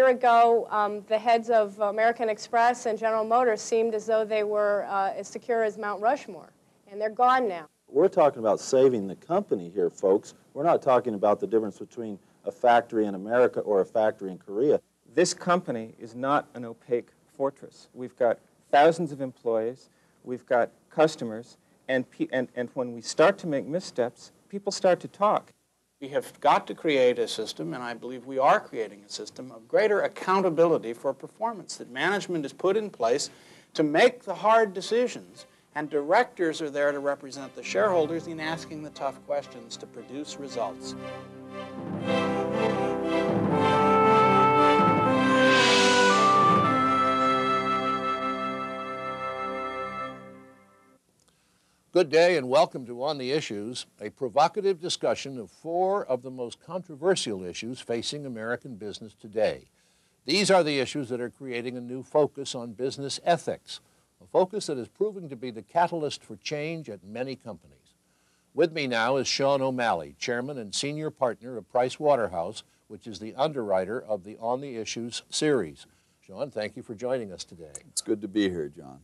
year ago, the heads of American Express and General Motors seemed as though they were as secure as Mount Rushmore, and they're gone now. We're talking about saving the company here, folks. We're not talking about the difference between a factory in America or a factory in Korea. This company is not an opaque fortress. We've got thousands of employees, we've got customers, and when we start to make missteps, people start to talk. We have got to create a system, and I believe we are creating a system, of greater accountability for performance, that management is put in place to make the hard decisions, and directors are there to represent the shareholders in asking the tough questions to produce results. Good day and welcome to On the Issues, a provocative discussion of 4 of the most controversial issues facing American business today. These are the issues that are creating a new focus on business ethics, a focus that is proving to be the catalyst for change at many companies. With me now is Sean O'Malley, Chairman and Senior Partner of Price Waterhouse, which is the underwriter of the On the Issues series. Sean, thank you for joining us today. It's good to be here, John.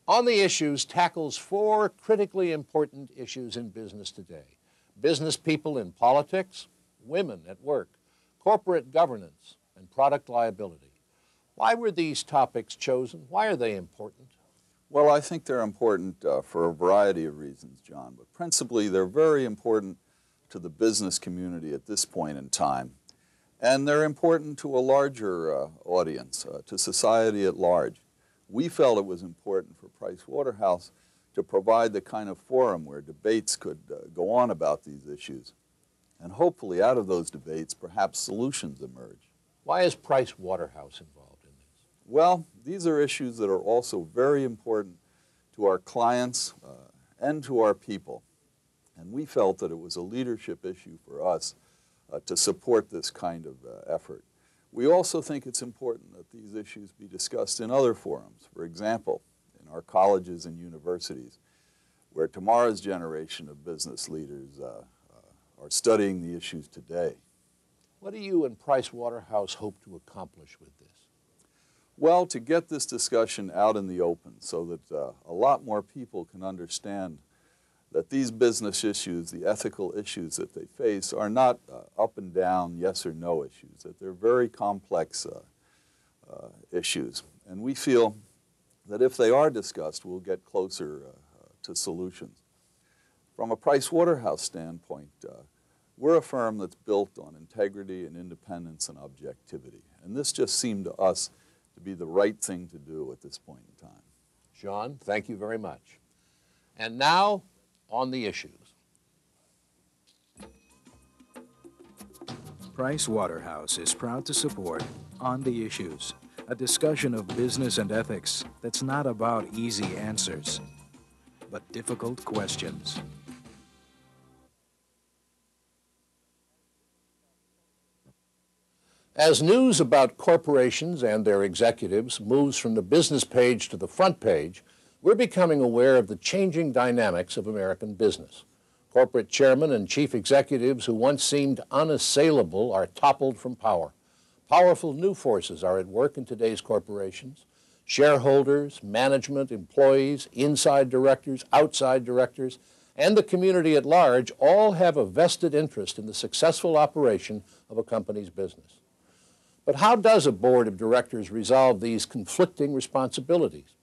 On the Issues tackles 4 critically important issues in business today: business people in politics, women at work, corporate governance, and product liability. Why were these topics chosen? Why are they important? Well, I think they're important for a variety of reasons, John, but principally they're very important to the business community at this point in time, and they're important to a larger audience, to society at large. We felt it was important for Price Waterhouse to provide the kind of forum where debates could go on about these issues. And hopefully out of those debates, perhaps solutions emerge. Why is Price Waterhouse involved in this? Well, these are issues that are also very important to our clients and to our people. And we felt that it was a leadership issue for us to support this kind of effort. We also think it's important that these issues be discussed in other forums, for example, in our colleges and universities, where tomorrow's generation of business leaders are studying the issues today. What do you and Price Waterhouse hope to accomplish with this? Well, to get this discussion out in the open so that a lot more people can understand that these business issues, the ethical issues that they face, are not up and down, yes or no issues, that they're very complex issues. And we feel that if they are discussed, we'll get closer to solutions. From a Price Waterhouse standpoint, we're a firm that's built on integrity and independence and objectivity. And this just seemed to us to be the right thing to do at this point in time. Sean, thank you very much. And now, On the Issues. Price Waterhouse is proud to support On the Issues, a discussion of business and ethics that's not about easy answers, but difficult questions. As news about corporations and their executives moves from the business page to the front page, we're becoming aware of the changing dynamics of American business. Corporate chairmen and chief executives who once seemed unassailable are toppled from power. Powerful new forces are at work in today's corporations. Shareholders, management, employees, inside directors, outside directors, and the community at large all have a vested interest in the successful operation of a company's business. But how does a board of directors resolve these conflicting responsibilities?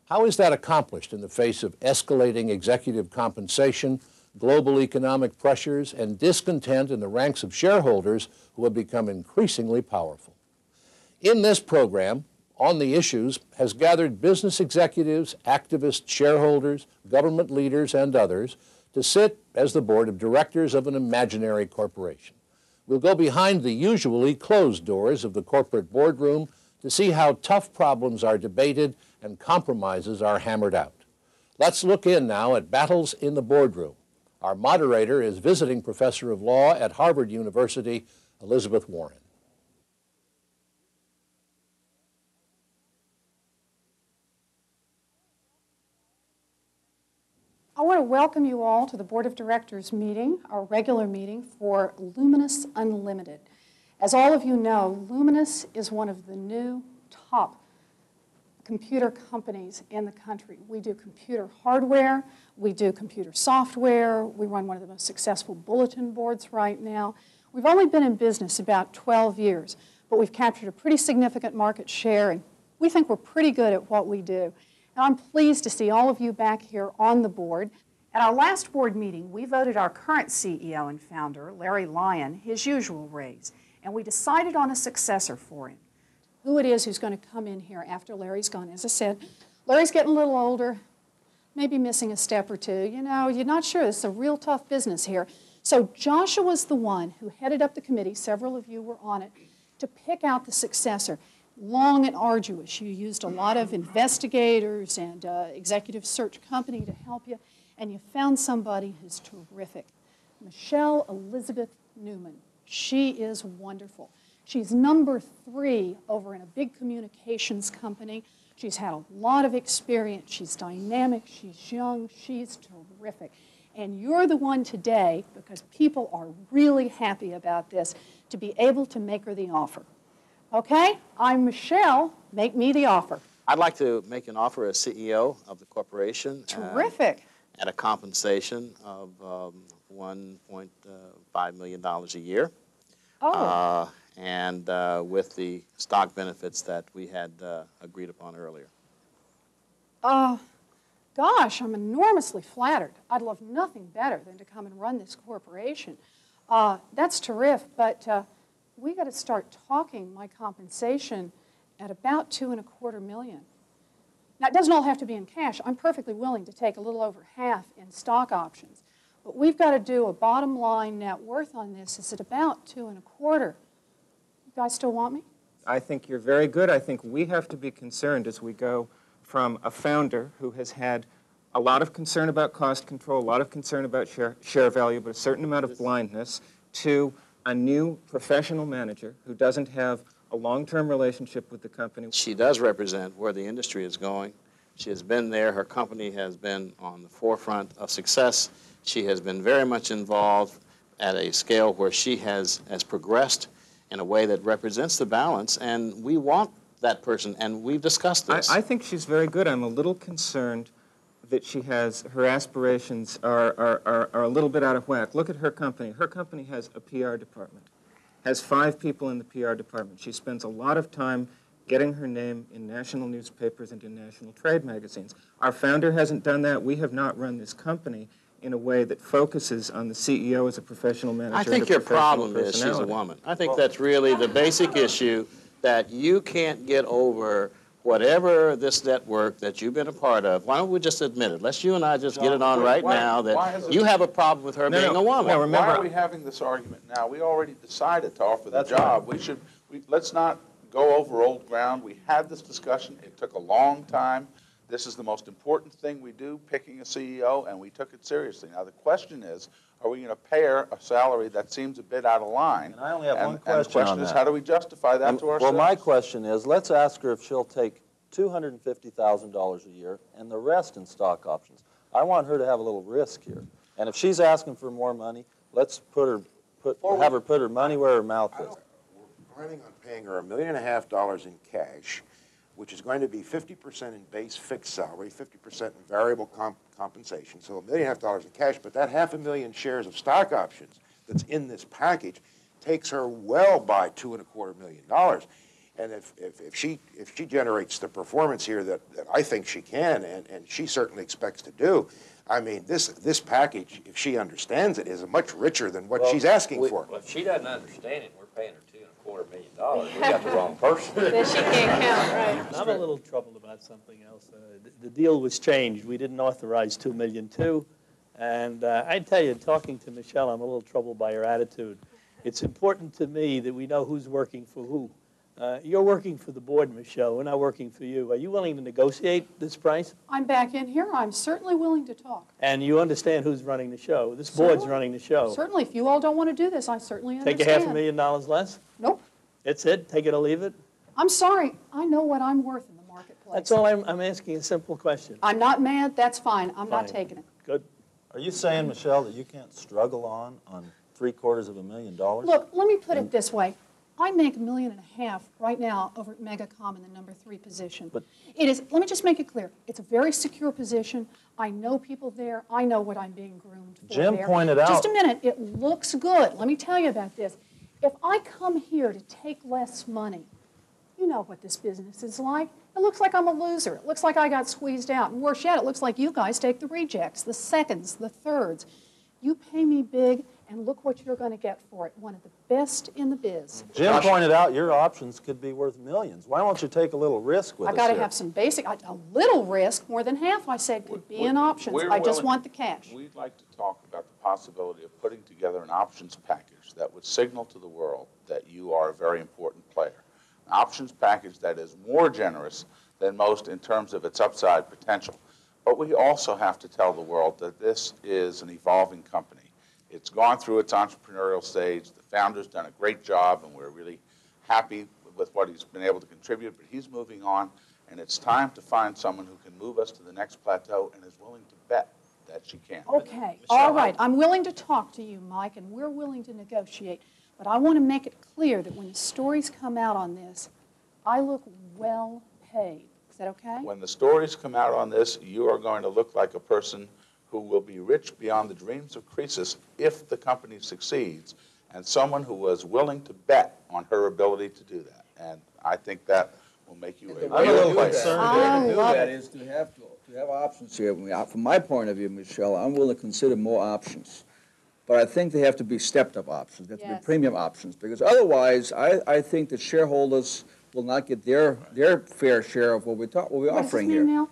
How is that accomplished in the face of escalating executive compensation, global economic pressures, and discontent in the ranks of shareholders who have become increasingly powerful? In this program, On the Issues has gathered business executives, activists, shareholders, government leaders, and others to sit as the board of directors of an imaginary corporation. We'll go behind the usually closed doors of the corporate boardroom to see how tough problems are debated and compromises are hammered out. Let's look in now at battles in the boardroom. Our moderator is visiting professor of law at Harvard University, Elizabeth Warren. I want to welcome you all to the Board of Directors meeting, our regular meeting for Luminous Unlimited. As all of you know, Luminous is one of the new top computer companies in the country. We do computer hardware, we do computer software, we run one of the most successful bulletin boards right now. We've only been in business about 12 years, but we've captured a pretty significant market share, and we think we're pretty good at what we do. And I'm pleased to see all of you back here on the board. At our last board meeting, we voted our current CEO and founder, Larry Lyon, his usual raise, and we decided on a successor for him. Who it is who's going to come in here after Larry's gone. As I said, Larry's getting a little older, maybe missing a step or two. You know, you're not sure. This is a real tough business here. So Joshua's the one who headed up the committee, several of you were on it, to pick out the successor. Long and arduous. You used a lot of investigators and executive search company to help you, and you found somebody who's terrific. Michelle Elizabeth Newman. She is wonderful. She's number 3 over in a big communications company. She's had a lot of experience. She's dynamic. She's young. She's terrific. And you're the one today, because people are really happy about this, to be able to make her the offer. Okay? I'm Michelle. Make me the offer. I'd like to make an offer as CEO of the corporation. Terrific. At a compensation of $1.5 million a year. Oh. And with the stock benefits that we had agreed upon earlier. Gosh, I'm enormously flattered. I'd love nothing better than to come and run this corporation. That's terrific, but we got to start talking my compensation at about $2.25 million. Now, it doesn't all have to be in cash. I'm perfectly willing to take a little over half in stock options. But we've got to do a bottom line net worth on this. It's at about $2.25. You guys still want me? I think you're very good. I think we have to be concerned as we go from a founder who has had a lot of concern about cost control, a lot of concern about share value, but a certain amount of blindness, to a new professional manager who doesn't have a long-term relationship with the company. She does represent where the industry is going. She has been there. Her company has been on the forefront of success. She has been very much involved at a scale where she has progressed in a way that represents the balance, and we want that person, and we've discussed this. I think she's very good. I'm a little concerned that her aspirations are a little bit out of whack. Look at her company. Her company has a PR department, has 5 people in the PR department. She spends a lot of time getting her name in national newspapers and in national trade magazines. Our founder hasn't done that. We have not run this company in a way that focuses on the CEO as a professional manager. I think your problem is she's a woman. I think that's really the basic issue, that you can't get over whatever this network that you've been a part of. Why don't we just admit it? Let's you and I just get it on right now that you have a problem with her being a woman. No, remember, why are we having this argument now? We already decided to offer the job. Right. Let's not go over old ground. We had this discussion. It took a long time. This is the most important thing we do, picking a CEO, and we took it seriously. Now, the question is, are we going to pay her a salary that seems a bit out of line? And I only have one question and the question is, how do we justify that to ourselves? Well, my question is, let's ask her if she'll take $250,000 a year and the rest in stock options. I want her to have a little risk here. And if she's asking for more money, let's have her put her money where her mouth is. We're planning on paying her $1.5 million in cash, which is going to be 50% in base fixed salary, 50% in variable compensation, so $1.5 million in cash, but that 500,000 shares of stock options that's in this package takes her well by $2.25 million. And if she generates the performance here that I think she can, and she certainly expects to do, I mean, this package, if she understands it, is much richer than what she's asking for. Well, if she doesn't understand it, we're paying her $2.25 million. We got the wrong person. Then she can't count, right? I'm a little troubled about something else. The deal was changed. We didn't authorize $2 million too. And I tell you, talking to Michelle, I'm a little troubled by her attitude. It's important to me that we know who's working for who. You're working for the board, Michelle. We're not working for you. Are you willing to negotiate this price? I'm back in here. I'm certainly willing to talk. And you understand who's running the show. This board's running the show. Certainly. If you all don't want to do this, I certainly understand. Take a $500,000 less? Nope. That's it? Take it or leave it? I'm sorry. I know what I'm worth in the marketplace. That's all. I'm asking a simple question. I'm not mad. That's fine. I'm not taking it. Good. Are you saying, Michelle, that you can't struggle on $750,000? Look, let me put it this way. I make $1.5 million right now over at Megacom in the #3 position. But it is, let me just make it clear, it's a very secure position. I know people there. I know what I'm being groomed for Jim there. pointed out. Just a minute, it looks good. Let me tell you about this. If I come here to take less money, you know what this business is like. It looks like I'm a loser. It looks like I got squeezed out. And worse yet, it looks like you guys take the rejects, the seconds, the thirds. You pay me big, and look what you're going to get for it. One of the best in the biz. Jim pointed out your options could be worth millions. Why don't you take a little risk with us I got to here? have some basic, a little risk, more than half I said could be in options. I just want the cash. We'd like to talk about the possibility of putting together an options package that would signal to the world that you are a very important player. An options package that is more generous than most in terms of its upside potential. But we also have to tell the world that this is an evolving company. It's gone through its entrepreneurial stage. The founder's done a great job, and we're really happy with what he's been able to contribute, but he's moving on, and it's time to find someone who can move us to the next plateau and is willing to bet that she can. Okay, all right. I'm willing to talk to you, Mike, and we're willing to negotiate. But I want to make it clear that when the stories come out on this, I look well paid. Is that okay? When the stories come out on this, you are going to look like a person who will be rich beyond the dreams of Croesus if the company succeeds, and someone who was willing to bet on her ability to do that. And I think that will make you a real player. I To do love that it. is to have options here. From my point of view, Michelle, I'm willing to consider more options. But I think they have to be stepped-up options. They have to Yes. be premium options. Because otherwise, I think that shareholders will not get their fair share of what we're What is his offering name here. now?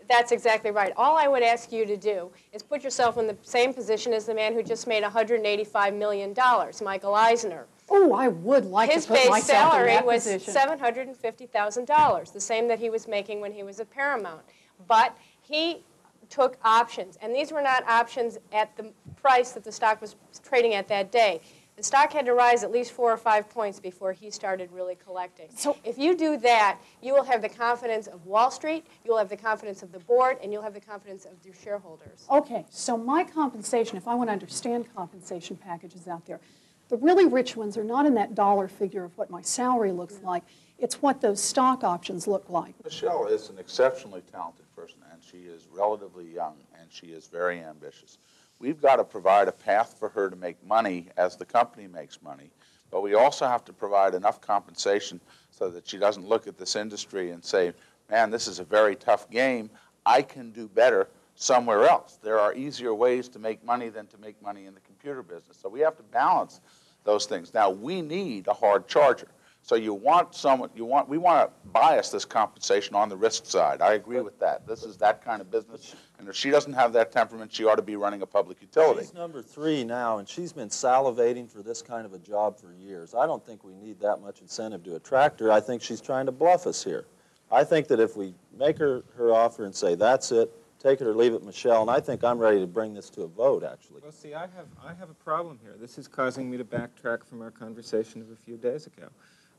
That's exactly right. All I would ask you to do is put yourself in the same position as the man who just made $185 million, Michael Eisner. Oh, I would like His to put base myself in salary that was position. $750,000, the same that he was making when he was at Paramount. But he took options, and these were not options at the price that the stock was trading at that day. The stock had to rise at least 4 or 5 points before he started really collecting. So if you do that, you will have the confidence of Wall Street, you'll have the confidence of the board, and you'll have the confidence of your shareholders. Okay, so my compensation, if I want to understand compensation packages out there, the really rich ones are not in that dollar figure of what my salary looks like. It's what those stock options look like. Michelle is an exceptionally talented person, and she is relatively young, and she is very ambitious. We've got to provide a path for her to make money as the company makes money, but we also have to provide enough compensation so that she doesn't look at this industry and say, man, this is a very tough game. I can do better somewhere else. There are easier ways to make money than to make money in the computer business. So we have to balance those things. Now, we need a hard charger. So we want to bias this compensation on the risk side. I agree with that. This is that kind of business. And if she doesn't have that temperament, she ought to be running a public utility. She's #3 now, and she's been salivating for this kind of a job for years. I don't think we need that much incentive to attract her. I think she's trying to bluff us here. I think that if we make her offer and say, that's it, take it or leave it, Michelle, and I think I'm ready to bring this to a vote, actually. Well, see, I have a problem here. This is causing me to backtrack from our conversation of a few days ago.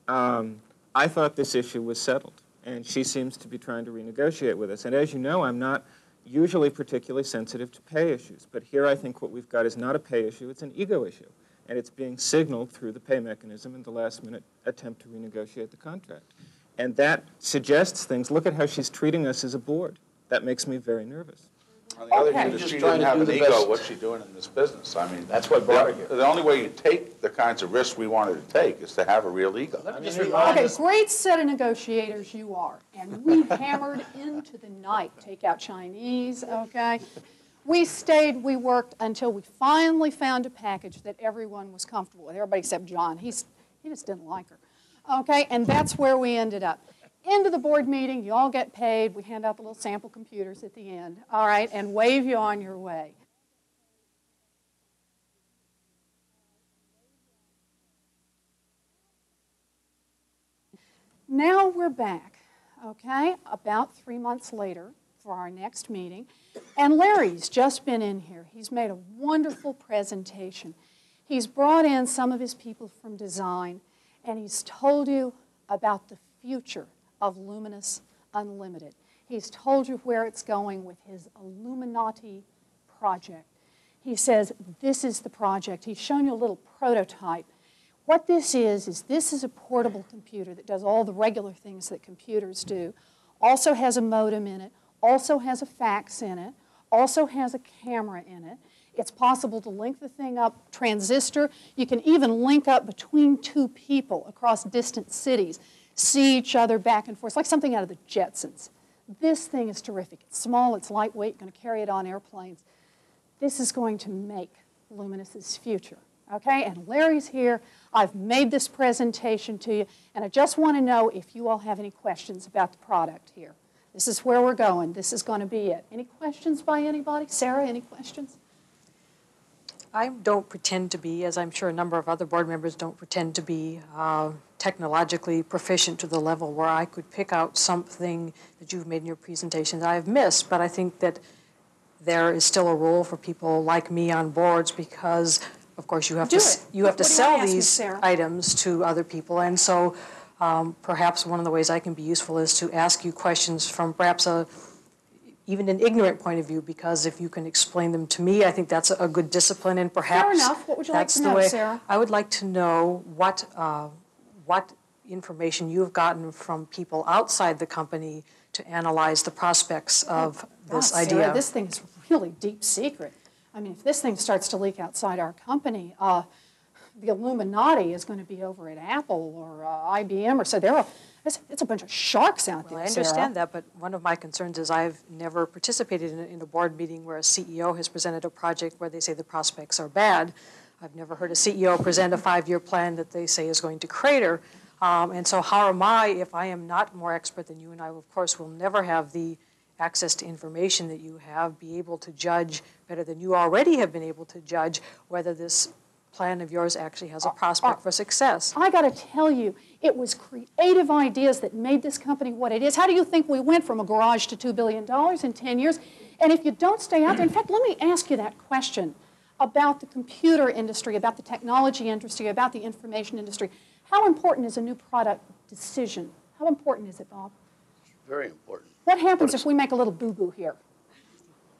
I thought this issue was settled, and she seems to be trying to renegotiate with us. And as you know, I'm not usually particularly sensitive to pay issues, but here I think what we've got is not a pay issue, it's an ego issue, and it's being signaled through the pay mechanism and the last-minute attempt to renegotiate the contract. And that suggests things. Look at how she's treating us as a board. That makes me very nervous. On the other hand, if Just she trying didn't to have do an the ego, best. what's she doing in this business? I mean, That's what brought her here. the only way you take the kinds of risks we wanted to take is to have a real ego. Okay, great set of negotiators you are. And we hammered into the night, take out Chinese, okay? We stayed, we worked until we finally found a package that everyone was comfortable with, everybody except John. He just didn't like her. Okay, and that's where we ended up. End of the board meeting, you all get paid. We hand out the little sample computers at the end, all right, and wave you on your way. Now we're back, okay, about 3 months later for our next meeting. And Larry's just been in here. He's made a wonderful presentation. He's brought in some of his people from design, and he's told you about the future of Luminous Unlimited. He's told you where it's going with his Illuminati project. He says, this is the project. He's shown you a little prototype What this is this is a portable computer that does all the regular things that computers do. Also has a modem in it, also has a fax in it, also has a camera in it. It's possible to link the thing up, transistor. You can even link up between two people across distant cities, see each other back and forth. It's like something out of the Jetsons. This thing is terrific. It's small, it's lightweight, you're going to carry it on airplanes. This is going to make Luminous's future. Okay, and Larry's here. I've made this presentation to you, and I just want to know if you all have any questions about the product here. This is where we're going. This is going to be it. Any questions by anybody? Sarah, any questions? I don't pretend to be, as I'm sure a number of other board members don't pretend to be, technologically proficient to the level where I could pick out something that you've made in your presentation that I've missed, but I think that there is still a role for people like me on boards because, of course, you have to sell these items to other people, and so perhaps one of the ways I can be useful is to ask you questions from perhaps even an ignorant point of view, because if you can explain them to me, I think that's a good discipline, and perhaps fair enough. What would you like to know, Sarah? I would like to know what information you've gotten from people outside the company to analyze the prospects of this idea. Sarah, this thing is really deep secret. I mean, if this thing starts to leak outside our company, the Illuminati is going to be over at Apple or IBM or so. It's a bunch of sharks out there, I understand that, but one of my concerns is I've never participated in a board meeting where a CEO has presented a project where they say the prospects are bad. I've never heard a CEO present a 5-year plan that they say is going to crater. And so how am I, if I am not more expert than you, and I, of course, will never have the access to information that you have, be able to judge better than you already have been able to judge whether this plan of yours actually has a prospect for success? I got to tell you, it was creative ideas that made this company what it is. How do you think we went from a garage to $2 billion in 10 years? And if you don't stay out there, in fact, let me ask you that question about the computer industry, about the technology industry, about the information industry. How important is a new product decision? How important is it, Bob? Very important. What happens if we make a little boo-boo here?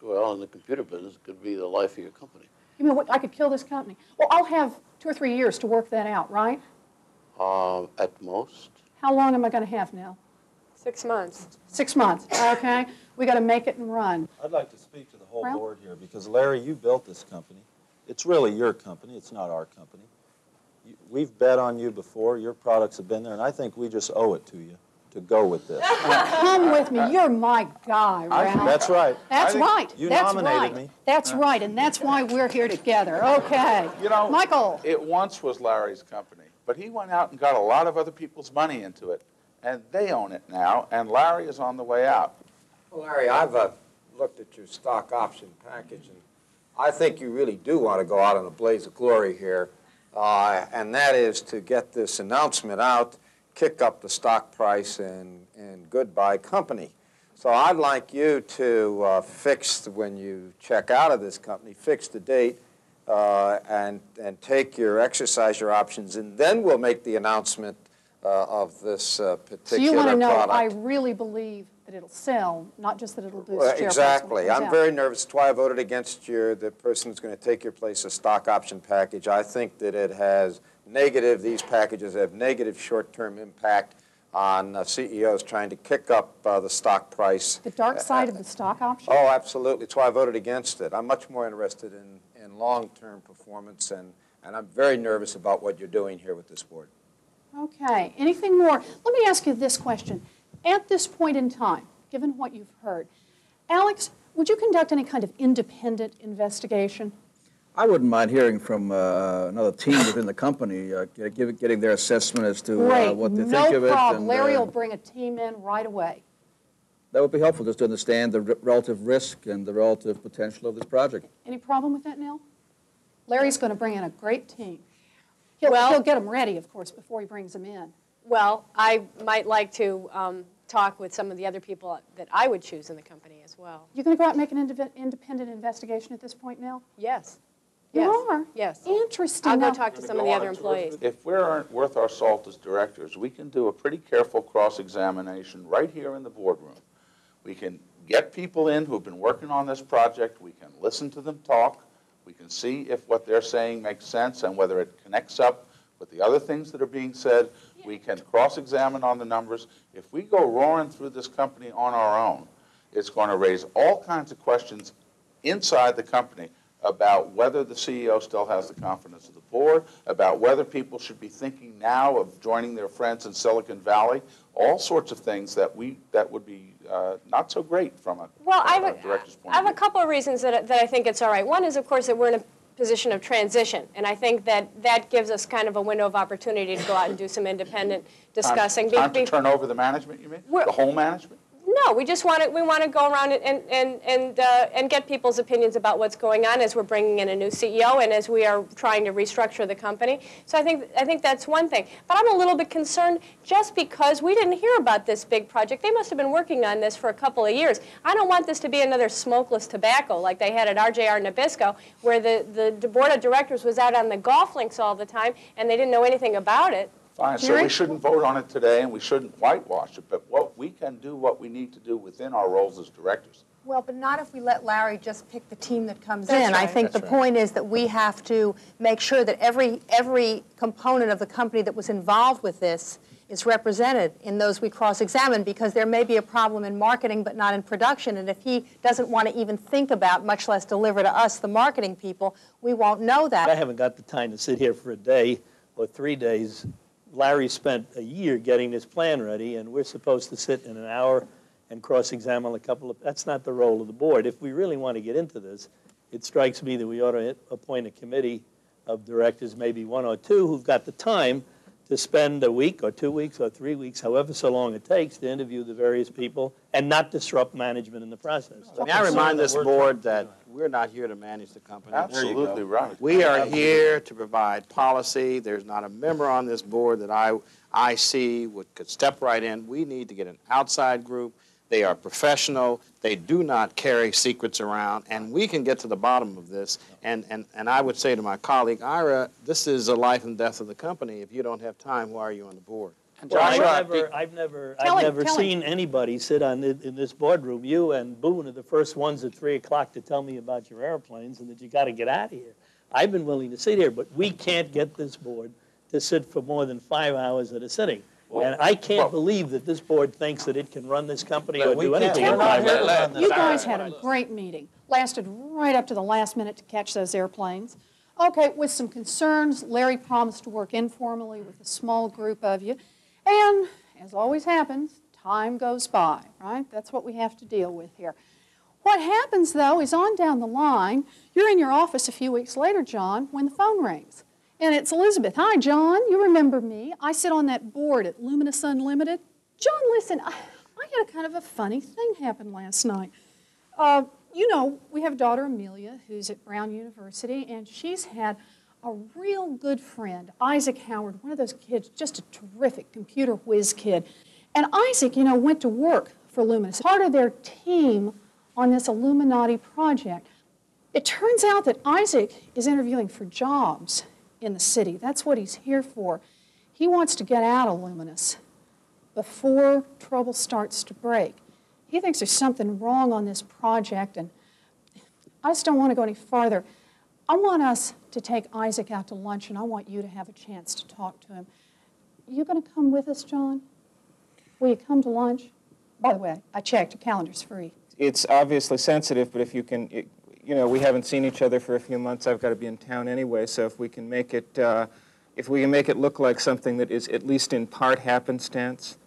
Well, in the computer business, it could be the life of your company. You mean I could kill this company? Well, I'll have 2 or 3 years to work that out, right? At most. How long am I going to have now? 6 months. 6 months, okay. We got to make it and run. I'd like to speak to the whole board here because, Larry, you built this company. It's really your company. It's not our company. We've bet on you before. Your products have been there, and I think we just owe it to you to go with this. Come with me. You're my guy, Ralph. That's right. That's right. You that's nominated right. me. That's right, and that's why we're here together. Okay. You know, Michael. It once was Larry's company, but he went out and got a lot of other people's money into it, and they own it now, and Larry is on the way out. Well, Larry, I've looked at your stock option package, and I think you really do want to go out in a blaze of glory here, and that is to get this announcement out, kick up the stock price, and goodbye company. So I'd like you to fix, when you check out of this company, fix the date and take exercise your options, and then we'll make the announcement of this particular product. So you want to know I really believe that it'll sell, not just that it'll boost share price. Exactly. I'm very nervous. That's why I voted against the person who's going to take your place, a stock option package. I think that it has these packages have negative short-term impact on CEOs trying to kick up the stock price. The dark side of the stock option? Oh, absolutely. That's why I voted against it. I'm much more interested in long-term performance, and I'm very nervous about what you're doing here with this board. Okay. Anything more? Let me ask you this question. At this point in time, given what you've heard, Alex, would you conduct any kind of independent investigation? I wouldn't mind hearing from another team within the company, getting their assessment as to what they think of it. No problem. Larry will bring a team in right away. That would be helpful, just to understand the relative risk and the relative potential of this project. Any problem with that, Neil? Larry's going to bring in a great team. He'll get them ready, of course, before he brings them in. Well, I might like to talk with some of the other people that I would choose in the company as well. You're going to go out and make an independent investigation at this point now? Yes. You yes. are? Yes. Interesting. I'll go talk to some of the other employees. If we aren't worth our salt as directors, we can do a pretty careful cross-examination right here in the boardroom. We can get people in who have been working on this project. We can listen to them talk. We can see if what they're saying makes sense and whether it connects up with the other things that are being said. We can cross-examine on the numbers. If we go roaring through this company on our own, it's going to raise all kinds of questions inside the company about whether the CEO still has the confidence of the board, about whether people should be thinking now of joining their friends in Silicon Valley, all sorts of things that would be not so great from a director's point of view. I have a couple of reasons that I think it's all right. One is, of course, that we're in a position of transition, and I think that gives us kind of a window of opportunity to go out and do some independent discussing. Time to turn over the management, you mean? The whole management? No, we just want to go around and get people's opinions about what's going on as we're bringing in a new CEO and as we are trying to restructure the company. So I think that's one thing. But I'm a little bit concerned just because we didn't hear about this big project. They must have been working on this for a couple of years. I don't want this to be another smokeless tobacco like they had at RJR Nabisco, where the board of directors was out on the golf links all the time and they didn't know anything about it. Fine, so we shouldn't vote on it today and we shouldn't whitewash it, but we can do what we need to do within our roles as directors. Well, but not if we let Larry just pick the team that comes That's in. right. I think the point is that we have to make sure that every component of the company that was involved with this is represented in those we cross-examine, because there may be a problem in marketing but not in production, and if he doesn't want to even think about, much less deliver to us, the marketing people, we won't know that. I haven't got the time to sit here for a day or 3 days. Larry spent a year getting this plan ready, and we're supposed to sit in an hour and cross-examine a couple of, that's not the role of the board. If we really want to get into this, it strikes me that we ought to appoint a committee of directors, maybe 1 or 2, who've got the time to spend a week or 2 weeks or 3 weeks, however so long it takes, to interview the various people and not disrupt management in the process. May I remind this board that we're not here to manage the company. Absolutely right. We are here to provide policy. There's not a member on this board that I see could step right in. We need to get an outside group. They are professional. They do not carry secrets around, and we can get to the bottom of this. And I would say to my colleague, Ira, this is the life and death of the company. If you don't have time, why are you on the board? Well, I've never seen anybody sit in this boardroom. You and Boone are the first ones at 3 o'clock to tell me about your airplanes and that you got to get out of here. I've been willing to sit here, but we can't get this board to sit for more than 5 hours at a sitting. And I can't believe that this board thinks that it can run this company or do anything in 5 hours. You guys had a great meeting. Lasted right up to the last minute to catch those airplanes. Okay, with some concerns, Larry promised to work informally with a small group of you. And, as always happens, time goes by, right? That's what we have to deal with here. What happens, though, is on down the line, you're in your office a few weeks later, John, when the phone rings. And it's Elizabeth. Hi, John. You remember me. I sit on that board at Luminous Unlimited. John, listen, I had a kind of a funny thing happen last night. You know, we have a daughter, Amelia, who's at Brown University, and she's had a real good friend, Isaac Howard, one of those kids, just a terrific computer whiz kid. And Isaac, you know, went to work for Luminous, part of their team on this Illuminati project. It turns out that Isaac is interviewing for jobs in the city. That's what he's here for. He wants to get out of Luminous before trouble starts to break. He thinks there's something wrong on this project, and I just don't want to go any farther. I want us to take Isaac out to lunch, and I want you to have a chance to talk to him. You going to come with us, John? Will you come to lunch? By the way, I checked. The calendar's free. It's obviously sensitive, but if you can, you know, we haven't seen each other for a few months. I've got to be in town anyway, so if we can make it, look like something that is at least in part happenstance,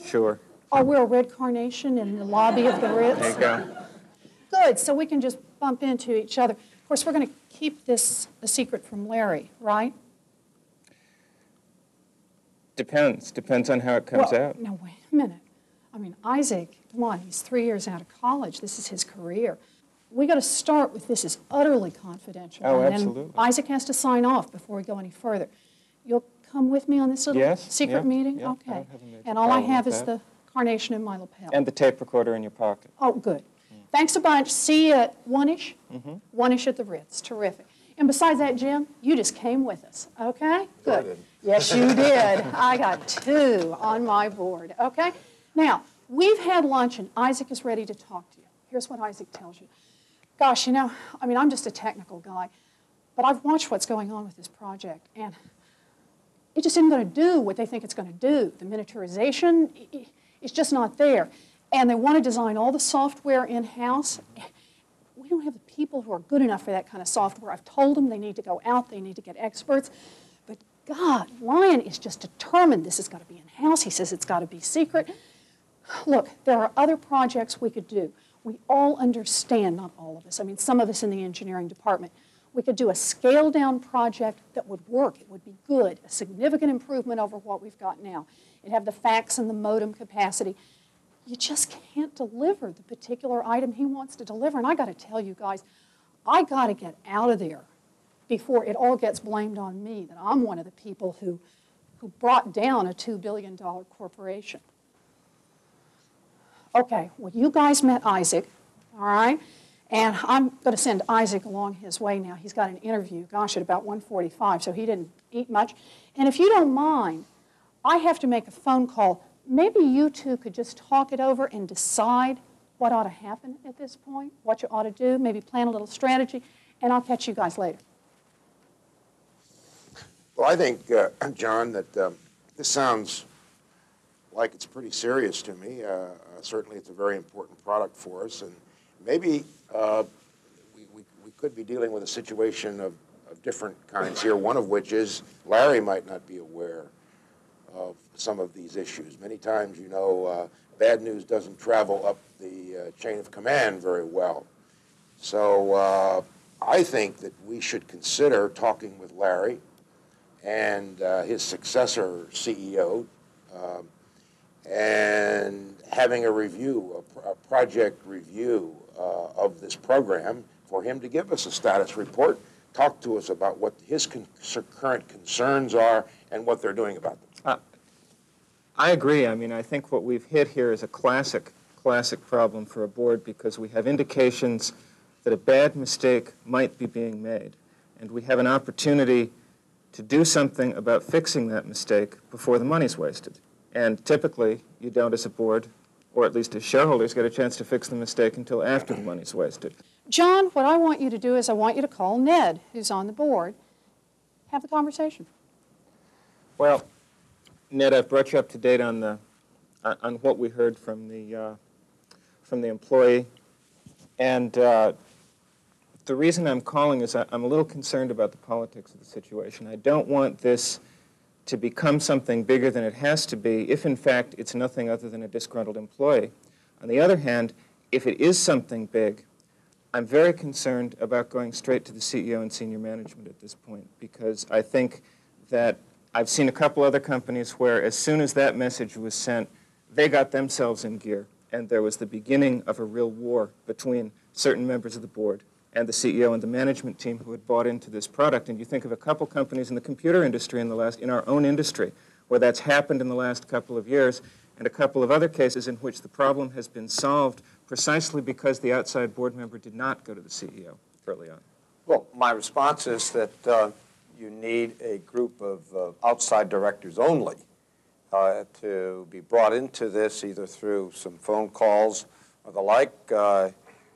sure. I'll wear a red carnation in the lobby of the Ritz. There you go. Good, so we can just bump into each other. Of course, we're going to keep this a secret from Larry, right? Depends on how it comes out. Now, wait a minute. I mean, Isaac, come on, he's 3 years out of college. This is his career. We got to start with this is utterly confidential. Oh, and absolutely. then Isaac has to sign off before we go any further. You'll come with me on this little secret meeting? Yeah, okay. And all I have is the carnation in my lapel. And the tape recorder in your pocket. Oh, good. Thanks a bunch. See you at 1-ish. 1-ish at the Ritz. Terrific. And besides that, Jim, you just came with us, okay? Good. Yes, you did. I got 2 on my board, okay? Now, we've had lunch, and Isaac is ready to talk to you. Here's what Isaac tells you. Gosh, you know, I mean, I'm just a technical guy, but I've watched what's going on with this project, and it just isn't going to do what they think it's going to do. The miniaturization, it's just not there. And they want to design all the software in-house. We don't have the people who are good enough for that kind of software. I've told them they need to go out, they need to get experts. But God, Lion is just determined this has got to be in-house. He says it's got to be secret. Look, there are other projects we could do. We all understand, not all of us, I mean some of us in the engineering department, we could do a scaled-down project that would work. It would be good, a significant improvement over what we've got now. It'd have the fax and the modem capacity. You just can't deliver the particular item he wants to deliver. And I got to tell you guys, I got to get out of there before it all gets blamed on me, that I'm one of the people who brought down a $2 billion corporation. Okay, well, you guys met Isaac, all right? And I'm going to send Isaac along his way now. He's got an interview, gosh, at about 1:45, so he didn't eat much. And if you don't mind, I have to make a phone call. Maybe you two could just talk it over and decide what ought to happen at this point, what you ought to do, maybe plan a little strategy, and I'll catch you guys later. Well, I think, John, that this sounds like it's pretty serious to me. Certainly it's a very important product for us, and maybe we could be dealing with a situation of different kinds here, one of which is Larry might not be aware of some of these issues. Many times, you know, bad news doesn't travel up the chain of command very well. So I think that we should consider talking with Larry and his successor CEO and having a review, a project review of this program for him to give us a status report, talk to us about what his current concerns are and what they're doing about them. I agree. I mean, I think what we've hit here is a classic problem for a board because we have indications that a bad mistake might be being made. And we have an opportunity to do something about fixing that mistake before the money's wasted. And typically, you don't as a board, or at least as shareholders, get a chance to fix the mistake until after the money's wasted. John, what I want you to do is I want you to call Ned, who's on the board, have the conversation. Well, Ned, I've brought you up to date on what we heard from the employee, and the reason I'm calling is I'm a little concerned about the politics of the situation. I don't want this to become something bigger than it has to be if, in fact, it's nothing other than a disgruntled employee. On the other hand, if it is something big, I'm very concerned about going straight to the CEO and senior management at this point because I think that I've seen a couple other companies where as soon as that message was sent, they got themselves in gear, and there was the beginning of a real war between certain members of the board and the CEO and the management team who had bought into this product. And you think of a couple companies in the computer industry in our own industry, where that's happened in the last couple of years, and a couple of other cases in which the problem has been solved precisely because the outside board member did not go to the CEO early on. Well, my response is that you need a group of outside directors only to be brought into this, either through some phone calls or the like.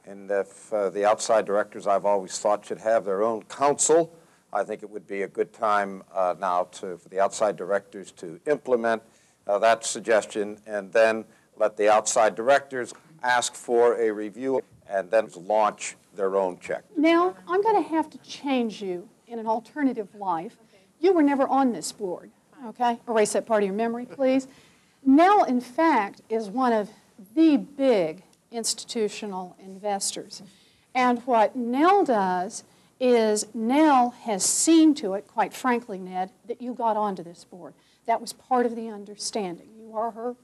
And if the outside directors, I've always thought, should have their own counsel, I think it would be a good time now for the outside directors to implement that suggestion and then let the outside directors ask for a review and then launch their own check. Now, I'm going to have to change you in an alternative life. You were never on this board, okay? Erase that part of your memory, please. Nell, in fact, is one of the big institutional investors. And what Nell does is Nell has seen to it, quite frankly, Ned, that you got onto this board. That was part of the understanding. You are her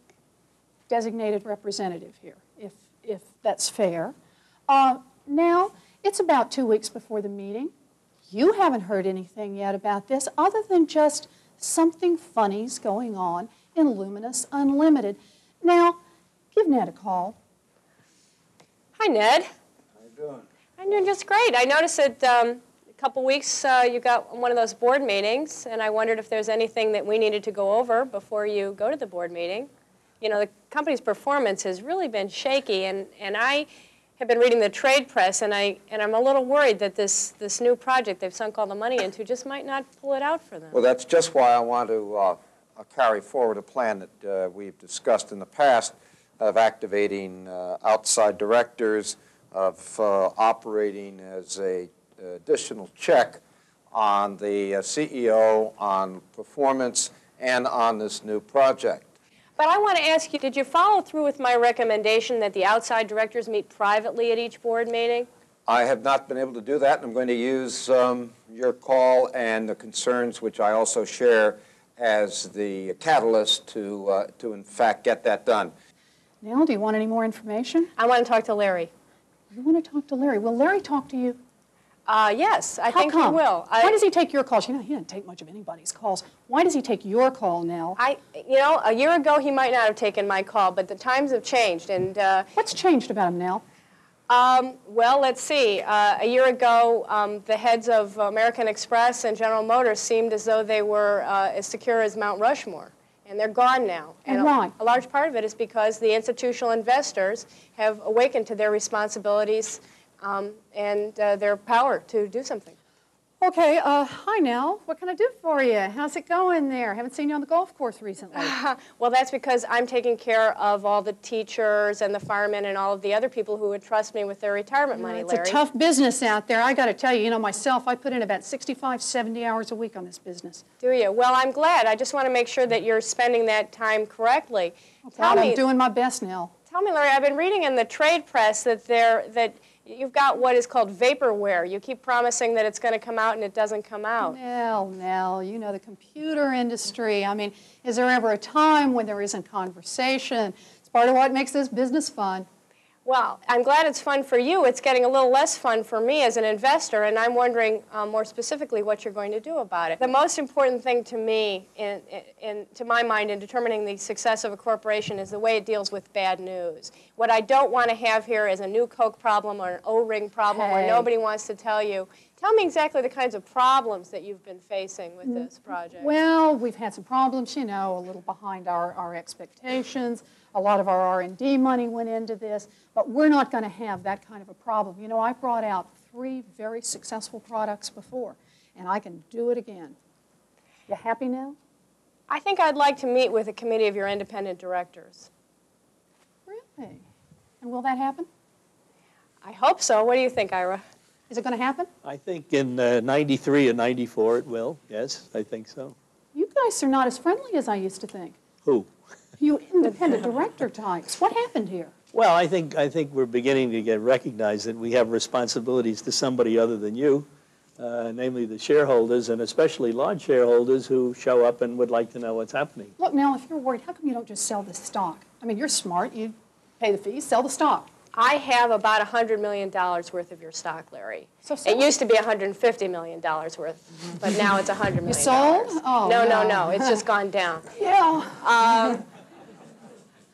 designated representative here, if that's fair. Now, it's about 2 weeks before the meeting. You haven't heard anything yet about this other than just something funny's going on in Luminous Unlimited. Now, give Ned a call. Hi, Ned. How you doing? I'm doing just great. I noticed that a couple weeks you got one of those board meetings, and I wondered if there's anything that we needed to go over before you go to the board meeting. You know, the company's performance has really been shaky, and I have been reading the trade press, and I'm a little worried that this new project they've sunk all the money into just might not pull it out for them. Well, that's just why I want to carry forward a plan that we've discussed in the past of activating outside directors, of operating as a additional check on the CEO, on performance, and on this new project. But I want to ask you, did you follow through with my recommendation that the outside directors meet privately at each board meeting? I have not been able to do that, and I'm going to use your call and the concerns, which I also share, as the catalyst to in fact get that done. Now, do you want any more information? I want to talk to Larry. You want to talk to Larry? Will Larry talk to you? Yes, I How think come? he will. Why does he take your calls? You know, he doesn't take much of anybody's calls. Why does he take your call now? You know, a year ago he might not have taken my call, but the times have changed. And what's changed about him now? Well, let's see. A year ago, the heads of American Express and General Motors seemed as though they were as secure as Mount Rushmore. And they're gone now. And why? A large part of it is because the institutional investors have awakened to their responsibilities and their power to do something. Okay, hi Nell. What can I do for you? How's it going there? Haven't seen you on the golf course recently. Well, that's because I'm taking care of all the teachers and the firemen and all of the other people who would trust me with their retirement money, It's Larry. a tough business out there. I got to tell you, myself, I put in about 65, 70 hours a week on this business. Do you? Well, I'm glad. I just want to make sure that you're spending that time correctly. I'm doing my best, Nell. Tell me, Larry, I've been reading in the trade press that you've got what is called vaporware. You keep promising that it's going to come out and it doesn't come out. Nell, you know the computer industry. I mean, is there ever a time when there isn't conversation? It's part of what makes this business fun. Well, I'm glad it's fun for you. It's getting a little less fun for me as an investor, and I'm wondering more specifically what you're going to do about it. The most important thing to me, to my mind, in determining the success of a corporation is the way it deals with bad news. What I don't want to have here is a new Coke problem or an O-ring problem where nobody wants to tell you. Tell me exactly the kinds of problems that you've been facing with this project. Well, we've had some problems, a little behind our expectations. A lot of our R&D money went into this, but we're not going to have that kind of a problem. I brought out 3 very successful products before, and I can do it again. You happy now? I think I'd like to meet with a committee of your independent directors. Really? And will that happen? I hope so. What do you think, Ira? Is it going to happen? I think in 93 and 94 it will. Yes, I think so. You guys are not as friendly as I used to think. Who? You independent director types. What happened here? Well, I think we're beginning to recognize that we have responsibilities to somebody other than you, namely the shareholders, and especially large shareholders who show up and would like to know what's happening. Look, now, if you're worried, how come you don't just sell the stock? I mean, you're smart. You pay the fees, sell the stock. I have about $100 million worth of your stock, Larry. It used to be $150 million worth, but now it's $100 million. You sold? Oh, no. It's just gone down. Yeah.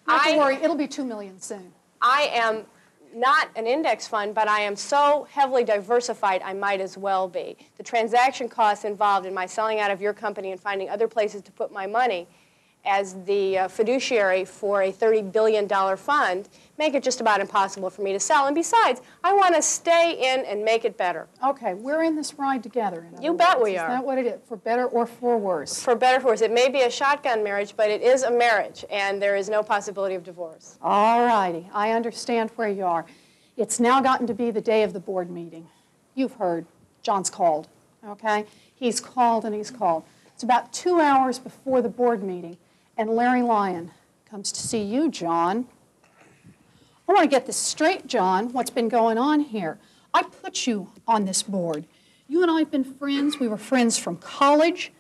Not to worry, it'll be $2 million soon. I am not an index fund, but I am so heavily diversified, I might as well be. The transaction costs involved in my selling out of your company and finding other places to put my money as the fiduciary for a $30 billion fund make it just about impossible for me to sell. And besides, I want to stay in and make it better. Okay, we're in this ride together. You bet we are. Is that what it is? For better or for worse? For better or for worse. It may be a shotgun marriage, but it is a marriage, and there is no possibility of divorce. All righty. I understand where you are. It's now gotten to be the day of the board meeting. You've heard. John's called, okay? He's called and he's called. It's about 2 hours before the board meeting, and Larry Lyon comes to see you, John. I want to get this straight, John, what's been going on here. I put you on this board. You and I have been friends. We were friends from college.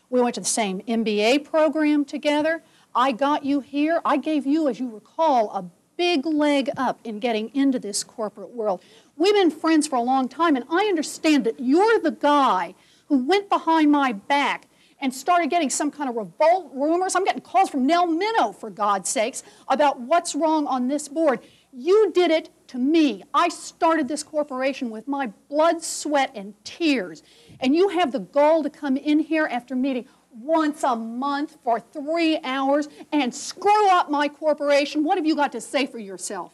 We went to the same MBA program together. I got you here. I gave you, as you recall, a big leg up in getting into this corporate world. We've been friends for a long time, and I understand that you're the guy who went behind my back and started getting some kind of revolt rumors. I'm getting calls from Nell Minow, for God's sakes, about what's wrong on this board. You did it to me. I started this corporation with my blood, sweat, and tears. And you have the gall to come in here after meeting once a month for 3 hours and screw up my corporation. What have you got to say for yourself?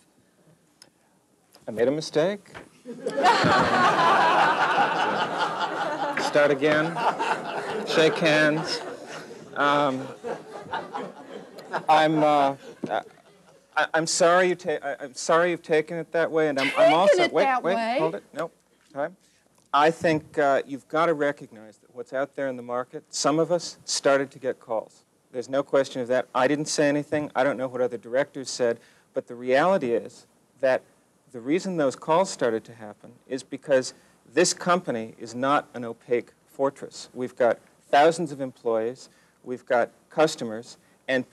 I made a mistake. Start again. Shake hands. I'm sorry I'm sorry you've taken it that way, and I'm also wait, hold it, nope, time. I think you've got to recognize that what's out there in the market. Some of us started to get calls. There's no question of that. I didn't say anything. I don't know what other directors said, but the reality is that the reason those calls started to happen is because this company is not an opaque fortress. We've got thousands of employees. We've got customers. And